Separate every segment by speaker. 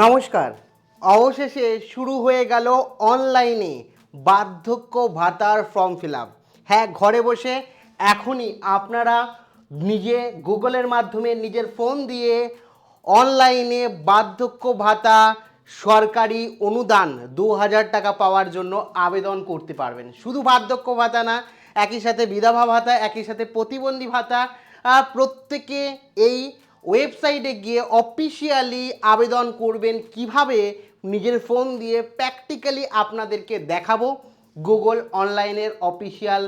Speaker 1: নমস্কার। অবশেষে শুরু হয়ে গেল অনলাইনে বার্ধক্য ভাতার ফর্ম ফিল আপ। হ্যাঁ, ঘরে বসে এখনই আপনারা নিজে গুগলের মাধ্যমে নিজের ফোন দিয়ে অনলাইনে বার্ধক্য ভাতা সরকারি অনুদান ২০০০ টাকা পাওয়ার জন্য আবেদন করতে পারবেন। শুধু বার্ধক্য ভাতা না, একই সাথে বিধবা ভাতা, একই সাথে প্রতিবন্ধী ভাতা, প্রত্যেকে এই ওয়েবসাইটে গিয়ে অফিসিয়ালি আবেদন করবেন। কিভাবে নিজের ফোন দিয়ে প্র্যাকটিক্যালি আপনাদেরকে দেখাবো গুগল অনলাইনের অফিসিয়াল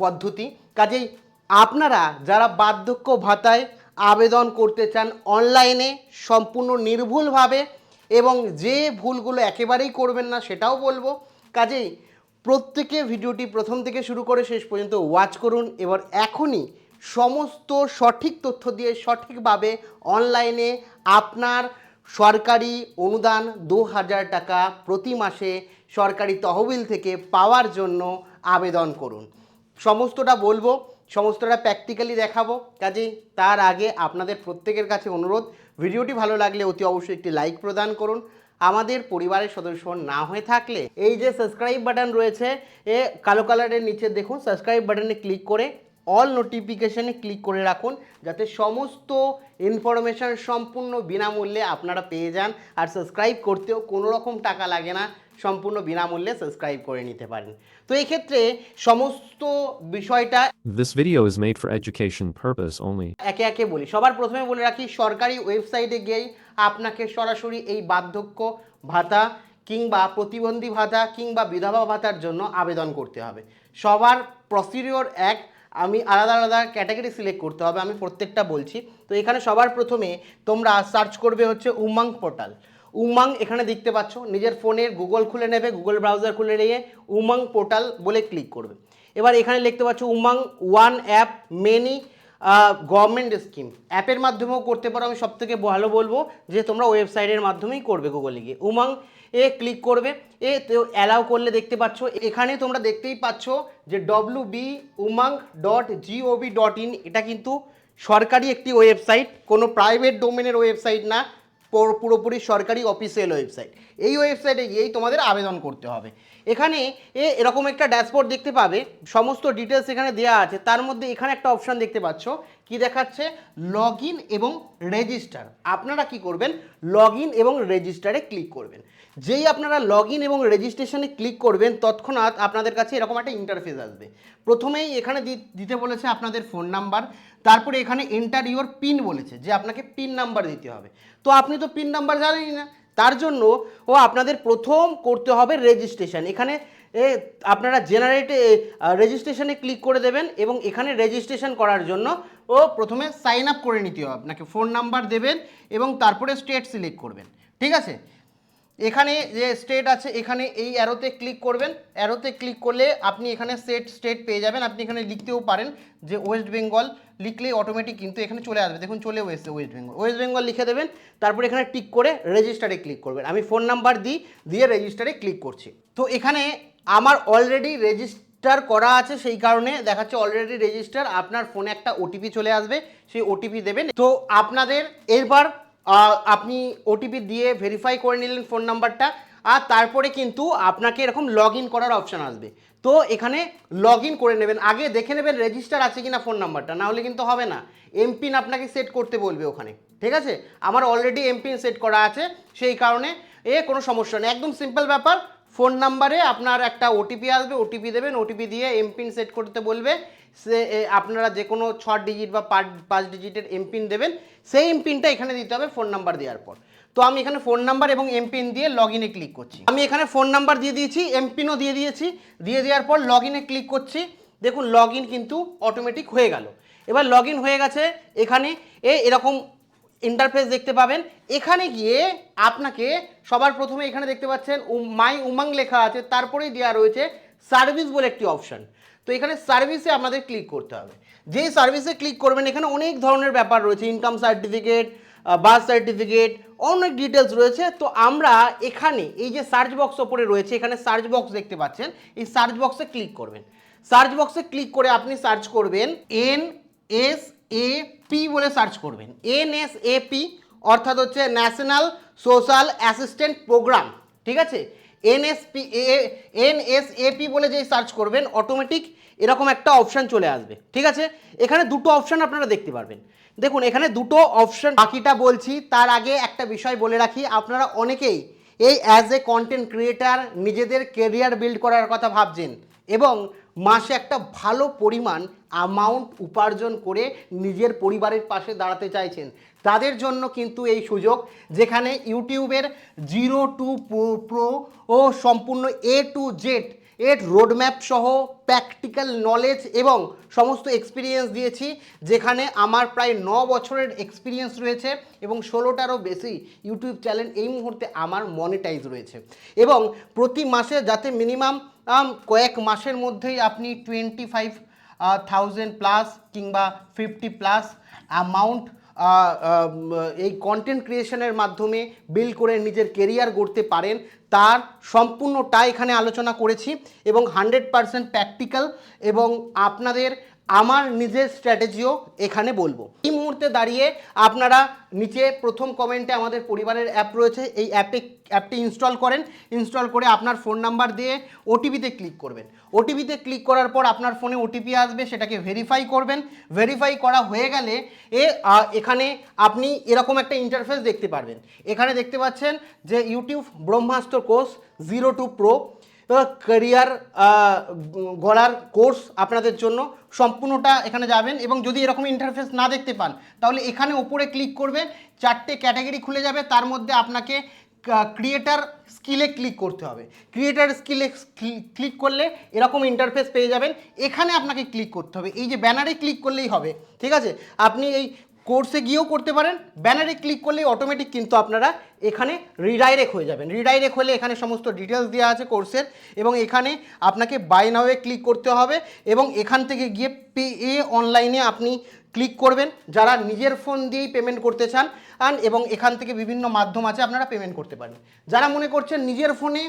Speaker 1: পদ্ধতি। কাজেই আপনারা যারা বার্ধক্য ভাতায় আবেদন করতে চান অনলাইনে সম্পূর্ণ নির্ভুলভাবে, এবং যে ভুলগুলো একেবারেই করবেন না সেটাও বলবো, কাজেই প্রত্যেকে ভিডিওটি প্রথম থেকে শুরু করে শেষ পর্যন্ত ওয়াচ করুন। এবার এখনই সমস্ত সঠিক তথ্য দিয়ে সঠিকভাবে অনলাইনে আপনার সরকারি অনুদান ২০০০ টাকা প্রতি মাসে সরকারি তহবিল থেকে পাওয়ার জন্য আবেদন করুন। সমস্তটা বলবো, সমস্তটা প্র্যাকটিক্যালি দেখাবো। কাজেই তার আগে আপনাদের প্রত্যেকের কাছে অনুরোধ, ভিডিওটি ভালো লাগলে অতি অবশ্যই একটি লাইক প্রদান করুন। আমাদের পরিবারের সদস্য না হয়ে থাকলে এই যে সাবস্ক্রাইব বাটন রয়েছে, এ কালো কালারের নিচে দেখুন, সাবস্ক্রাইব বাটনে ক্লিক করে অল নোটিফিকেশানে ক্লিক করে রাখুন, যাতে সমস্ত ইনফরমেশান সম্পূর্ণ বিনামূল্যে আপনারা পেয়ে যান। আর সাবস্ক্রাইব করতেও কোনো রকম টাকা লাগে না, সম্পূর্ণ বিনামূল্যে সাবস্ক্রাইব করে নিতে পারেন। তো এই ক্ষেত্রে সমস্ত বিষয়টা
Speaker 2: This video is made for education purpose only.
Speaker 1: একে একে বলি। সবার প্রথমে বলে রাখি, সরকারি ওয়েবসাইটে গিয়েই আপনাকে সরাসরি এই বার্ধক্য ভাতা কিংবা প্রতিবন্ধী ভাতা কিংবা বিধবা ভাতার জন্য আবেদন করতে হবে। সবার প্রসিডিওর এক, আমি আলাদা আলাদা ক্যাটাগরি সিলেক্ট করতে হবে, আমি প্রত্যেকটা বলছি। তো এখানে সবার প্রথমে তোমরা সার্চ করবে হচ্ছে উমাং পোর্টাল। উমাং এখানে দেখতে পাচ্ছ, নিজের ফোনের গুগল খুলে নেবে, গুগল ব্রাউজার খুলে নিয়ে উমাং পোর্টাল বলে ক্লিক করবে। এবার এখানে লিখতে পাচ্ছ Umang one app many government scheme. অ্যাপের মাধ্যমেও করতে পারো, আমি সবথেকে ভালো বলবো যে তোমরা ওয়েবসাইটের মাধ্যমেই করবে। গুগলে গিয়ে উমাং এ ক্লিক করবে, এ তো অ্যালাউ করলে দেখতে পাচ্ছ এখানে তোমরা দেখতেই পাচ্ছ যে www.umang.gov.in, এটা কিন্তু সরকারি একটি ওয়েবসাইট, কোনো প্রাইভেট ডোমেনের ওয়েবসাইট না, পুরোপুরি সরকারি অফিসিয়াল ওয়েবসাইট। এই ওয়েবসাইটে গিয়েই তোমাদের আবেদন করতে হবে। এখানে এরকম একটা ড্যাশবোর্ড দেখতে পাবে, সমস্ত ডিটেলস এখানে দেওয়া আছে। তার মধ্যে এখানে একটা অপশান দেখতে পাচ্ছ, কি দেখাচ্ছে, লগ ইন এবং রেজিস্টার। আপনারা কি করবেন, লগ ইন এবং রেজিস্টারে ক্লিক করবেন। যেই আপনারা লগ ইন এবং রেজিস্ট্রেশনে ক্লিক করবেন তৎক্ষণাৎ আপনাদের কাছে এরকম একটা ইন্টারফেস আসবে। প্রথমেই এখানে দিতে বলেছে আপনাদের ফোন নাম্বার, তারপরে এখানে এন্টার ইউর পিন বলেছে যে আপনাকে পিন নাম্বার দিতে হবে। তো আপনি তো পিন নাম্বার জানেনই না, তার জন্য আপনাদের প্রথম করতে হবে রেজিস্ট্রেশন। এখানে আপনারা জেনারেটে রেজিস্ট্রেশনে ক্লিক করে দেবেন, এবং এখানে রেজিস্ট্রেশন করার জন্য প্রথমে সাইন আপ করে নিতে হবে। আপনাকে ফোন নাম্বার দেবেন এবং তারপরে স্টেট সিলেক্ট করবেন, ঠিক আছে। এখানে যে স্টেট আছে, এখানে এই অ্যারোতে ক্লিক করবেন। অ্যারোতে ক্লিক করলে আপনি এখানে স্টেট পেয়ে যাবেন। আপনি এখানে লিখতেও পারেন যে ওয়েস্ট বেঙ্গল, লিখলেই অটোমেটিক কিন্তু এখানে চলে আসবে। দেখুন চলেও এসছে ওয়েস্ট বেঙ্গল, ওয়েস্ট বেঙ্গল লিখে দেবেন। তারপর এখানে টিক করে রেজিস্টারে ক্লিক করবেন। আমি ফোন নাম্বার দিয়ে রেজিস্টারে ক্লিক করছি। তো এখানে আমার অলরেডি রেজিস্টার করা আছে, সেই কারণে দেখাচ্ছে অলরেডি রেজিস্টার। আপনার ফোনে একটা ওটিপি চলে আসবে, সেই ওটিপি দেবেন। তো আপনাদের এরবার আপনি ওটিপি দিয়ে ভেরিফাই করে নিলেন ফোন নাম্বারটা, আর তারপরে কিন্তু আপনাকে এরকম লগ ইন করার অপশান আসবে। তো এখানে লগ ইন করে নেবেন, আগে দেখে নেবেন রেজিস্টার আছে কিনা ফোন নাম্বারটা, না হলে কিন্তু হবে না। এমপিন আপনাকে সেট করতে বলবে ওখানে, ঠিক আছে। আমার অলরেডি এমপিন সেট করা আছে, সেই কারণে কোনো সমস্যা নেই, একদম সিম্পল ব্যাপার। ফোন নাম্বারে আপনার একটা ওটিপি আসবে, ওটিপি দেবেন, ওটিপি দিয়ে এমপিন সেট করতে বলবে। সে আপনারা যে কোনো 6 ডিজিট বা 5 ডিজিটের এমপিন দেবেন, সেই এমপিনটা এখানে দিতে হবে ফোন নাম্বার দেওয়ার পর। তো আমি এখানে ফোন নাম্বার এবং এমপিন দিয়ে লগ ইনে ক্লিক করছি। আমি এখানে ফোন নাম্বার দিয়ে দিয়েছি, এমপিনও দিয়ে দিয়েছি। দিয়ে দেওয়ার পর লগ ইনে ক্লিক করছি। দেখুন লগ ইন কিন্তু অটোমেটিক হয়ে গেল। এবার লগ ইন হয়ে গেছে, এখানে এরকম ইন্টারফেস দেখতে পাবেন। এখানে গিয়ে আপনাকে সবার প্রথমে এখানে দেখতে পাচ্ছেন মাই উমাং লেখা আছে, তারপরেই দেওয়া রয়েছে সার্ভিস বলে একটি অপশান। তো এখানে সার্ভিসে আপনাদের ক্লিক করতে হবে। যেই সার্ভিসে ক্লিক করবেন এখানে অনেক ধরনের ব্যাপার রয়েছে, ইনকাম সার্টিফিকেট, বার্থ সার্টিফিকেট, অনেক ডিটেলস রয়েছে। তো আমরা এখানে এই যে সার্চ বক্স ওপরে রয়েছে, এখানে সার্চ বক্স দেখতে পাচ্ছেন, এই সার্চ বক্সে ক্লিক করবেন। সার্চ বক্সে ক্লিক করে আপনি সার্চ করবেন NSAP বলে সার্চ করবেন, NSAP অর্থাৎ হচ্ছে ন্যাশনাল সোশ্যাল অ্যাসিস্ট্যান্ট প্রোগ্রাম, ঠিক আছে, এনএসএপি বলে যেই সার্চ করবেন অটোমেটিক এরকম একটা অপশান চলে আসবে, ঠিক আছে। এখানে দুটো অপশান আপনারা দেখতে পারবেন। দেখুন এখানে দুটো অপশান, বাকিটা বলছি তার আগে একটা বিষয় বলে রাখি, আপনারা অনেকেই এই অ্যাজ এ কন্টেন্ট ক্রিয়েটার নিজেদের কেরিয়ার বিল্ড করার কথা ভাবছেন এবং মাসে একটা ভালো পরিমাণ অ্যামাউন্ট উপার্জন করে নিজের পরিবারের পাশে দাঁড়াতে চাইছেন, তাদের জন্য কিন্তু এই সুযোগ, যেখানে ইউটিউবের 0 to Pro ও সম্পূর্ণ A to Z এর রোডম্যাপ সহ প্র্যাকটিক্যাল নলেজ এবং সমস্ত এক্সপিরিয়েন্স দিয়েছি, যেখানে আমার প্রায় 9 বছরের এক্সপিরিয়েন্স রয়েছে এবং 16টারও বেশি ইউটিউব চ্যানেল এই মুহূর্তে আমার মনিটাইজ রয়েছে। এবং প্রতি মাসে যাতে মিনিমাম কয়েক মাসের মধ্যেই আপনি 25,000 প্লাস কিংবা 50 প্লাস অ্যামাউন্ট এই কন্টেন্ট ক্রিয়েশনের মাধ্যমে বিল্ড করে নিজের কেরিয়ার গড়তে পারেন, তার সম্পূর্ণটা এখানে আলোচনা করেছি এবং 100% প্র্যাকটিক্যাল এবং আপনাদের আমার নিজের স্ট্র্যাটেজিও এখানে বলবো। এই মুহূর্তে দাঁড়িয়ে আপনারা নিচে প্রথম কমেন্টে আমাদের পরিবারের অ্যাপ রয়েছে, এই অ্যাপটি ইনস্টল করেন, ইনস্টল করে আপনার ফোন নাম্বার দিয়ে ওটিপিতে ক্লিক করবেন। ওটিপিতে ক্লিক করার পর আপনার ফোনে ওটিপি আসবে, সেটাকে ভেরিফাই করবেন। ভেরিফাই করা হয়ে গেলে এখানে আপনি এরকম একটা ইন্টারফেস দেখতে পারবেন। এখানে দেখতে পাচ্ছেন যে YouTube Brahmastra course 0 to Pro career গড়ার কোর্স আপনাদের জন্য, সম্পূর্ণটা এখানে যাবেন এবং যদি এরকম ইন্টারফেস না দেখতে পান তাহলে এখানে ওপরে ক্লিক করবেন, 4টে ক্যাটাগরি খুলে যাবে, তার মধ্যে আপনাকে ক্রিয়েটার স্কিলে ক্লিক করতে হবে। ক্রিয়েটার স্কিলে ক্লিক করলে এরকম ইন্টারফেস পেয়ে যাবেন, এখানে আপনাকে ক্লিক করতে হবে, এই যে ব্যানারে ক্লিক করলেই হবে, ঠিক আছে। আপনি এই কোর্সে গিয়েও করতে পারেন, ব্যানারে ক্লিক করলেই অটোমেটিক কিন্তু আপনারা এখানে রিডাইরেক্ট হয়ে যাবেন। রিডাইরেক্ট হলে এখানে সমস্ত ডিটেলস দেওয়া আছে কোর্সের এবং এখানে আপনাকে বাই নাওয়ে ক্লিক করতে হবে এবং এখান থেকে গিয়ে পে অনলাইনে আপনি ক্লিক করবেন, যারা নিজের ফোন দিয়েই পেমেন্ট করতে চান এবং এখান থেকে বিভিন্ন মাধ্যম আছে আপনারা পেমেন্ট করতে পারেন। যারা মনে করছেন নিজের ফোনে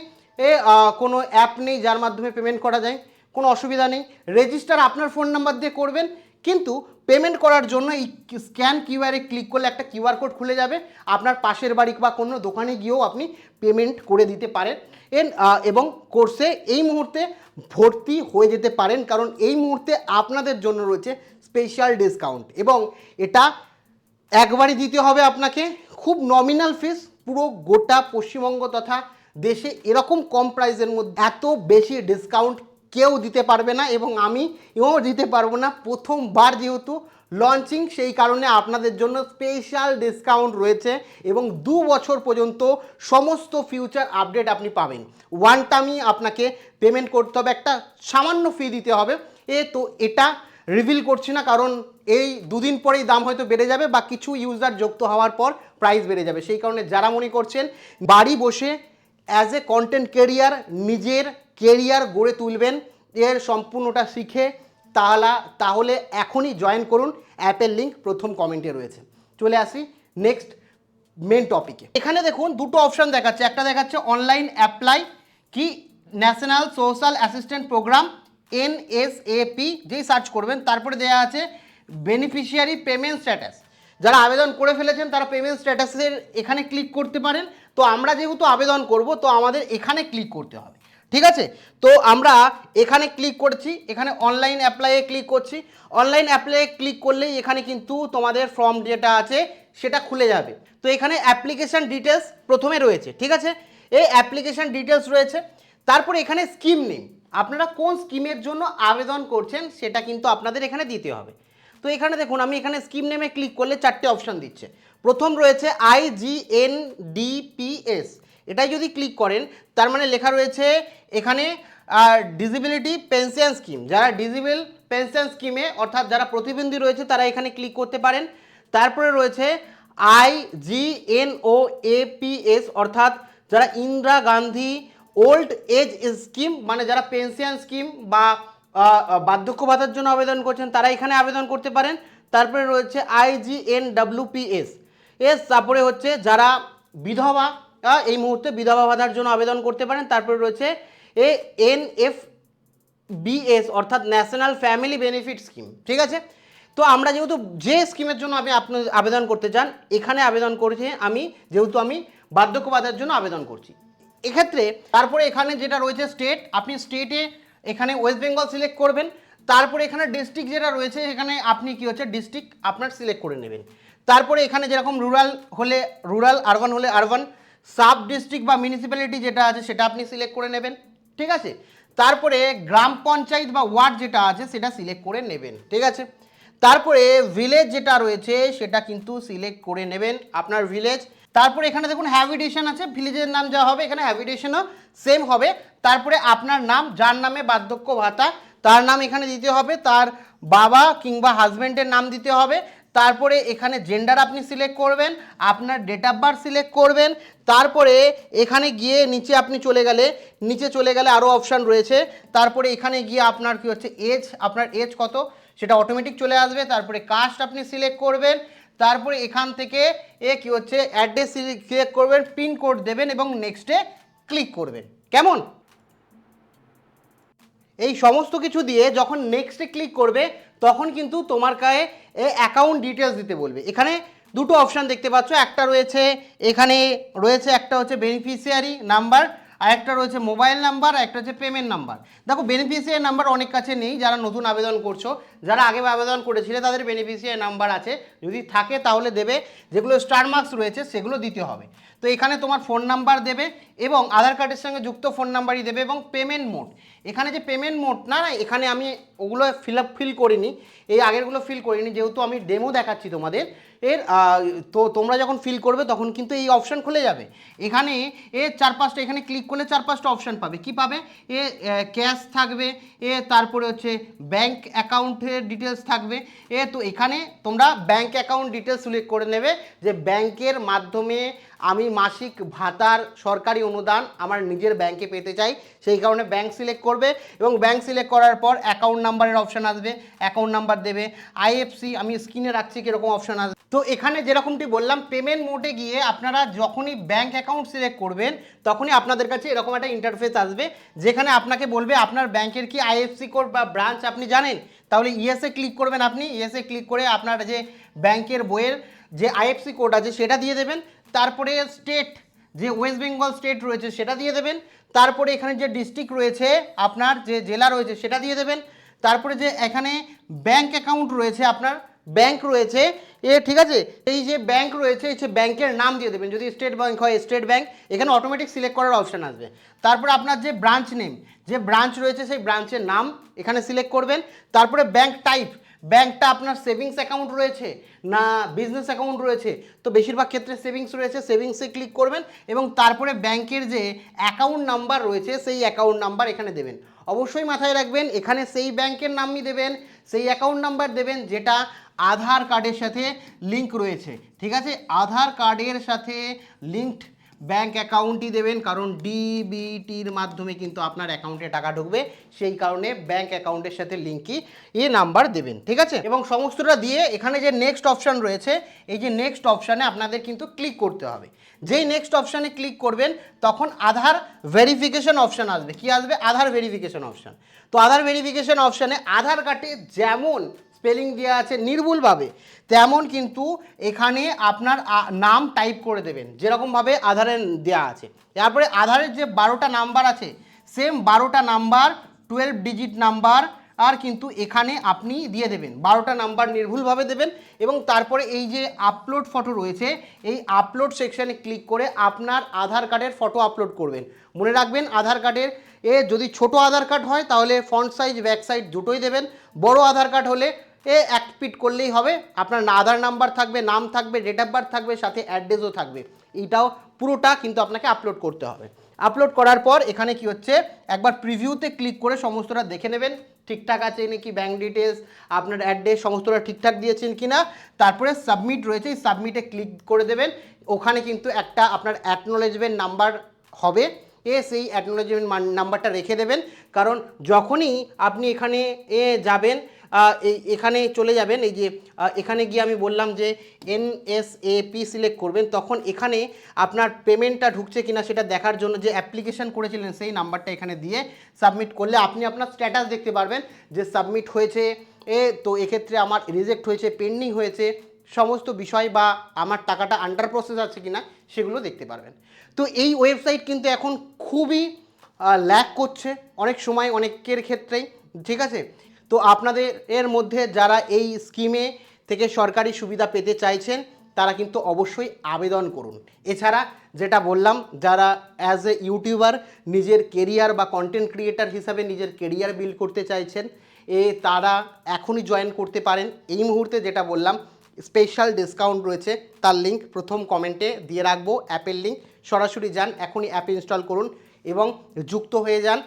Speaker 1: কোনো অ্যাপ নেই যার মাধ্যমে পেমেন্ট করা যায়, কোনো অসুবিধা নেই, রেজিস্টার আপনার ফোন নাম্বার দিয়ে করবেন, কিন্তু পেমেন্ট করার জন্য এই স্ক্যান কিউআরে ক্লিক করলে একটা কিউআর কোড খুলে যাবে, আপনার পাশের বাড়ি বা কোনো দোকানে গিয়েও আপনি পেমেন্ট করে দিতে পারেন এবং কোর্সে এই মুহূর্তে ভর্তি হয়ে যেতে পারেন, কারণ এই মুহূর্তে আপনাদের জন্য রয়েছে স্পেশাল ডিসকাউন্ট এবং এটা একবারই দিতে হবে আপনাকে, খুব নমিনাল ফিস, পুরো গোটা পশ্চিমবঙ্গ তথা দেশে এরকম কম প্রাইসের মধ্যে এত বেশি ডিসকাউন্ট কেউ দিতে পারবে না এবং আমিও দিতে পারবো না। প্রথমবার যেহেতু লঞ্চিং, সেই কারণে আপনাদের জন্য স্পেশাল ডিসকাউন্ট রয়েছে এবং 2 বছর পর্যন্ত সমস্ত ফিউচার আপডেট আপনি পাবেন। ওয়ান টাইমই আপনাকে পেমেন্ট করতে হবে, একটা সামান্য ফি দিতে হবে। তো এটা রিভিল করছি না, কারণ এই 2 দিন পরেই দাম হয়তো বেড়ে যাবে বা কিছু ইউজার যুক্ত হওয়ার পর প্রাইস বেড়ে যাবে, সেই কারণে যারা মনে করছেন বাড়ি বসে অ্যাজ এ কন্টেন্ট ক্রিয়েটর নিজের কেরিয়ার গড়ে তুলবেন, এর সম্পূর্ণটা শিখে তাহলে এখনই জয়েন করুন, অ্যাপের লিঙ্ক প্রথম কমেন্টে রয়েছে। চলে আসি নেক্সট মেন টপিকে। এখানে দেখুন দুটো অপশান দেখাচ্ছে, একটা দেখাচ্ছে অনলাইন অ্যাপ্লাই কি national social assistant programme NSAP, যেই সার্চ করবেন তারপরে দেওয়া আছে বেনিফিশিয়ারি পেমেন্ট স্ট্যাটাস। যারা আবেদন করে ফেলেছেন তারা পেমেন্ট স্ট্যাটাসের এখানে ক্লিক করতে পারেন। তো আমরা যেহেতু আবেদন করব তো আমাদের এখানে ক্লিক করতে হবে, ঠিক আছে। তো আমরা এখানে ক্লিক করছি, এখানে অনলাইন অ্যাপ্লাইয়ে ক্লিক করছি। অনলাইন অ্যাপ্লাইয়ে ক্লিক করলেই এখানে কিন্তু তোমাদের ফর্ম যেটা আছে সেটা খুলে যাবে। তো এখানে অ্যাপ্লিকেশান ডিটেলস প্রথমে রয়েছে, ঠিক আছে, এই অ্যাপ্লিকেশান ডিটেলস রয়েছে, তারপরে এখানে স্কিম নেম, আপনারা কোন স্কিমের জন্য আবেদন করছেন সেটা কিন্তু আপনাদের এখানে দিতে হবে। তো এখানে দেখুন আমি এখানে স্কিম নেমে ক্লিক করলে 4টে অপশান দিচ্ছে। প্রথম রয়েছে IGNDPS, এটাই যদি ক্লিক করেন তার মানে লেখা রয়েছে এখানে ডিসেবিলিটি পেনশন স্কিম। যারা ডিসেবল পেনশন স্কিমে অর্থাৎ যারা প্রতিবন্ধী রয়েছে তারা এখানে ক্লিক করতে পারেন। তারপরে রয়েছে IGNOAPS অর্থাৎ যারা Indira Gandhi old age scheme, মানে যারা পেনশন স্কিম বা বার্ধক্য ভাতার জন্য আবেদন করছেন তারা এখানে আবেদন করতে পারেন। তারপরে রয়েছে IGNWPS, তারপরে হচ্ছে যারা বিধবা এই মুহূর্তে বিধবা ভাতার জন্য আবেদন করতে পারেন। তারপরে রয়েছে NFBS অর্থাৎ ন্যাশনাল ফ্যামিলি বেনিফিট স্কিম, ঠিক আছে। তো আমরা যেহেতু যে স্কিমের জন্য আপনি আবেদন করতে চান এখানে আবেদন করেছি আমি, যেহেতু আমি বার্ধক্য ভাতার জন্য আবেদন করছি এক্ষেত্রে। তারপরে এখানে যেটা রয়েছে স্টেট, আপনি স্টেটে এখানে ওয়েস্ট বেঙ্গল সিলেক্ট করবেন। তারপরে এখানে ডিস্ট্রিক্ট যেটা রয়েছে এখানে আপনি কি হচ্ছে ডিস্ট্রিক্ট আপনার সিলেক্ট করে নেবেন। তারপরে এখানে যেরকম রুরাল হলে রুরাল, আরবান হলে আরবান, সাব ডিস্ট্রিক্ট বা মিউনিসিপ্যালিটি যেটা আছে সেটা আপনি সিলেক্ট করে নেবেন, ঠিক আছে। তারপরে গ্রাম পঞ্চায়েত বা ওয়ার্ড যেটা আছে সেটা সিলেক্ট করে নেবেন, ঠিক আছে। তারপরে ভিলেজ যেটা রয়েছে সেটা কিন্তু সিলেক্ট করে নেবেন আপনার ভিলেজ। তারপরে এখানে দেখুন হ্যাবিটেশন আছে, ভিলেজের নাম যা হবে এখানে হ্যাবিটেশনও সেম হবে। তারপরে আপনার নাম, যার নামে বার্ধক্য ভাতা তার নাম এখানে দিতে হবে, তার বাবা কিংবা হাজব্যান্ডের নাম দিতে হবে। তারপরে এখানে জেন্ডার আপনি সিলেক্ট করবেন, আপনার ডেট অফ বার্থ সিলেক্ট করবেন। তারপরে এখানে গিয়ে নিচে আপনি নিচে চলে গেলে আরও অপশান রয়েছে। তারপরে এখানে গিয়ে আপনার কি হচ্ছে এজ, আপনার এজ কত সেটা অটোমেটিক চলে আসবে। তারপরে কাস্ট আপনি সিলেক্ট করবেন। তারপরে এখান থেকে কি হচ্ছে অ্যাড্রেস সিলেক্ট করবেন, পিনকোড দেবেন এবং নেক্সটে ক্লিক করবেন। কেমন? এই সমস্ত কিছু দিয়ে যখন নেক্সটে ক্লিক করবে তখন কিন্তু তোমার গায়ে অ্যাকাউন্ট ডিটেলস দিতে বলবে। এখানে দুটো অপশান দেখতে পাচ্ছ, একটা রয়েছে এখানে রয়েছে একটা হচ্ছে বেনিফিশিয়ারি নাম্বার, আর একটা রয়েছে মোবাইল নাম্বার, আর একটা হচ্ছে পেমেন্ট নাম্বার। দেখো বেনিফিশিয়ারি নাম্বার অনেক কাছে নেই, যারা নতুন আবেদন করছো, যারা আগে আবেদন করেছিলে তাদের বেনিফিশিয়ারি নাম্বার আছে, যদি থাকে তাহলে দেবে, যেগুলো স্টার মার্কস রয়েছে সেগুলো দিতে হবে। তো এখানে তোমার ফোন নাম্বার দেবে এবং আধার কার্ডের সঙ্গে যুক্ত ফোন নাম্বারই দেবে এবং পেমেন্ট মোড। এখানে যে পেমেন্ট মোড না এখানে আমি ওগুলো ফিল করিনি, এই আগেরগুলো ফিল করিনি, যেহেতু আমি ডেমো দেখাচ্ছি তোমাদের এর। তো তোমরা যখন ফিল করবে তখন কিন্তু এই অপশান খুলে যাবে। এখানে চার পাঁচটা, এখানে ক্লিক করলে চার পাঁচটা অপশান পাবে। কি পাবে? ক্যাশ থাকবে, তারপরে হচ্ছে ব্যাঙ্ক অ্যাকাউন্টের ডিটেলস থাকবে। তো এখানে তোমরা ব্যাঙ্ক অ্যাকাউন্ট ডিটেলস সিলেক্ট করে নেবে যে ব্যাংকের মাধ্যমে আমি মাসিক ভাতার সরকারি অনুদান আমার নিজের ব্যাংকে পেতে চাই, সেই কারণে ব্যাংক সিলেক্ট করবে এবং ব্যাংক সিলেক্ট করার পর অ্যাকাউন্ট নাম্বারের অপশান আসবে, অ্যাকাউন্ট নাম্বার দেবে। আইএফসি আমি স্ক্রিনে রাখছি কীরকম অপশান আসবে। তো এখানে যেরকমটি বললাম পেমেন্ট মোডে গিয়ে আপনারা যখনই ব্যাংক অ্যাকাউন্ট সিলেক্ট করবেন তখনই আপনাদের কাছে এরকম একটা ইন্টারফেস আসবে, যেখানে আপনাকে বলবে আপনার ব্যাংকের কি আইএফসি কোড বা ব্রাঞ্চ আপনি জানেন, তাহলে ইয়েসে ক্লিক করবেন। আপনি ইয়েসে ক্লিক করে আপনার যে ব্যাংকের বইয়ের যে আইএফসি কোড আছে সেটা দিয়ে দেবেন। তারপরে স্টেট, যে ওয়েস্ট বেঙ্গল স্টেট রয়েছে সেটা দিয়ে দেবেন। তারপরে এখানে যে ডিস্ট্রিক্ট রয়েছে আপনার যে জেলা রয়েছে সেটা দিয়ে দেবেন। তারপরে যে এখানে ব্যাংক অ্যাকাউন্ট রয়েছে আপনার ব্যাংক রয়েছে ঠিক আছে, এই যে ব্যাংক রয়েছে এই যে ব্যাংকের নাম দিয়ে দেবেন। যদি স্টেট ব্যাংক হয় স্টেট ব্যাংক, এখানে অটোমেটিক সিলেক্ট করার অপশান আসবে। তারপরে আপনার যে ব্রাঞ্চ নেম, যে ব্রাঞ্চ রয়েছে সেই ব্রাঞ্চের নাম এখানে সিলেক্ট করবেন। তারপরে ব্যাংক টাইপ, ব্যাংকটা আপনার সেভিংস অ্যাকাউন্ট রয়েছে না বিজনেস অ্যাকাউন্ট রয়েছে, তো বেশিরভাগ ক্ষেত্রে সেভিংস রয়েছে, সেভিংসে ক্লিক করবেন এবং তারপরে ব্যাংকের যে অ্যাকাউন্ট নাম্বার রয়েছে সেই অ্যাকাউন্ট নাম্বার এখানে দেবেন। অবশ্যই মাথায় রাখবেন এখানে সেই ব্যাংকের নামই দেবেন, সেই অ্যাকাউন্ট নাম্বার দেবেন যেটা আধার কার্ডের সাথে লিঙ্ক রয়েছে, ঠিক আছে। আধার কার্ডের সাথে লিঙ্কড ব্যাংক অ্যাকাউন্টই দেবেন, কারণ ডিবিটির মাধ্যমে কিন্তু আপনার অ্যাকাউন্টে টাকা ঢুকবে, সেই কারণে ব্যাংক অ্যাকাউন্টের সাথে লিঙ্কই নাম্বার দেবেন, ঠিক আছে। এবং সমস্তটা দিয়ে এখানে যে নেক্সট অপশান রয়েছে এই যে নেক্সট অপশানে আপনাদের কিন্তু ক্লিক করতে হবে। যেই নেক্সট অপশানে ক্লিক করবেন তখন আধার ভেরিফিকেশন অপশান আসবে। কি আসবে? আধার ভেরিফিকেশন অপশান। তো আধার ভেরিফিকেশন অপশানে আধার কার্ডে যেমন স্পেলিং দেওয়া আছে নির্ভুলভাবে তেমন কিন্তু এখানে আপনার নাম টাইপ করে দেবেন যেরকমভাবে আধারে দেওয়া আছে। তারপরে আধারের যে 12টা নাম্বার আছে সেম 12টা নাম্বার 12 ডিজিট নাম্বার আর কিন্তু এখানে আপনি দিয়ে দেবেন, 12টা নাম্বার নির্ভুলভাবে দেবেন। এবং তারপরে এই যে আপলোড ফটো রয়েছে এই আপলোড সেকশানে ক্লিক করে আপনার আধার কার্ডের ফটো আপলোড করবেন। মনে রাখবেন আধার কার্ডের যদি ছোট আধার কার্ড হয় তাহলে ফ্রন্ট সাইজ ব্যাক সাইড দুটোই দেবেন, বড় আধার কার্ড হলে এক পিট করলেই হবে। আপনার আধার নাম্বার থাকবে, নাম থাকবে, ডেট অফ বার্থ থাকবে, সাথে অ্যাড্রেসও থাকবে। এইটাও পুরোটা কিন্তু আপনাকে আপলোড করতে হবে। আপলোড করার পর এখানে কি হচ্ছে একবার প্রিভিউতে ক্লিক করে সমস্তটা দেখে নেবেন ঠিকঠাক আছে নাকি, ব্যাঙ্ক ডিটেলস আপনার অ্যাড্রেস সমস্তটা ঠিকঠাক দিয়েছেন কি না। তারপরে সাবমিট রয়েছে, এই সাবমিটে ক্লিক করে দেবেন। ওখানে কিন্তু একটা আপনার অ্যাকনোলেজমেন্ট নাম্বার হবে, সেই অ্যাকনোলেজমেন্ট নাম্বারটা রেখে দেবেন, কারণ যখনই আপনি এখানে যাবেন এখানে চলে যাবেন, এই যে এখানে গিয়ে আমি বললাম যে NSAP সিলেক্ট করবেন, তখন এখানে আপনার পেমেন্টটা ঢুকছে কিনা সেটা দেখার জন্য যে অ্যাপ্লিকেশন করেছিলেন সেই নাম্বারটা এখানে দিয়ে সাবমিট করলে আপনি আপনার স্ট্যাটাস দেখতে পারবেন যে সাবমিট হয়েছে তো এক্ষেত্রে আমার রিজেক্ট হয়েছে, পেন্ডিং হয়েছে, সমস্ত বিষয় বা আমার টাকাটা আন্ডার প্রসেস আছে কিনা সেগুলো দেখতে পারবেন। তো এই ওয়েবসাইট কিন্তু এখন খুবই ল্যাক করছে অনেক সময় অনেকের ক্ষেত্রেই, ঠিক আছে। তো আপনাদের এর মধ্যে যারা এই স্কিমে থেকে সরকারি সুবিধা পেতে চাইছেন তারা কিন্তু অবশ্যই আবেদন করুন। এছাড়া যেটা বললাম, যারা অ্যাজ এ ইউটিউবার নিজের কেরিয়ার বা কন্টেন্ট ক্রিয়েটার হিসাবে নিজের কেরিয়ার বিল্ড করতে চাইছেন, তারা এখনই জয়েন করতে পারেন। এই মুহূর্তে যেটা বললাম স্পেশাল ডিসকাউন্ট রয়েছে, তার লিঙ্ক প্রথম কমেন্টে দিয়ে রাখবো, অ্যাপের লিঙ্ক। সরাসরি যান, এখনই অ্যাপ ইনস্টল করুন এবং যুক্ত হয়ে যান।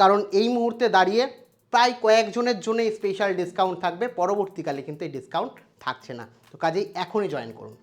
Speaker 1: কারণ এই মুহূর্তে দাঁড়িয়ে প্রায় কয়েকজনের জন্য স্পেশাল ডিসকাউন্ট থাকবে, পরবর্তীকালে কিন্তু এই ডিসকাউন্ট থাকছে না। তো কাজেই এখনই জয়েন করুন।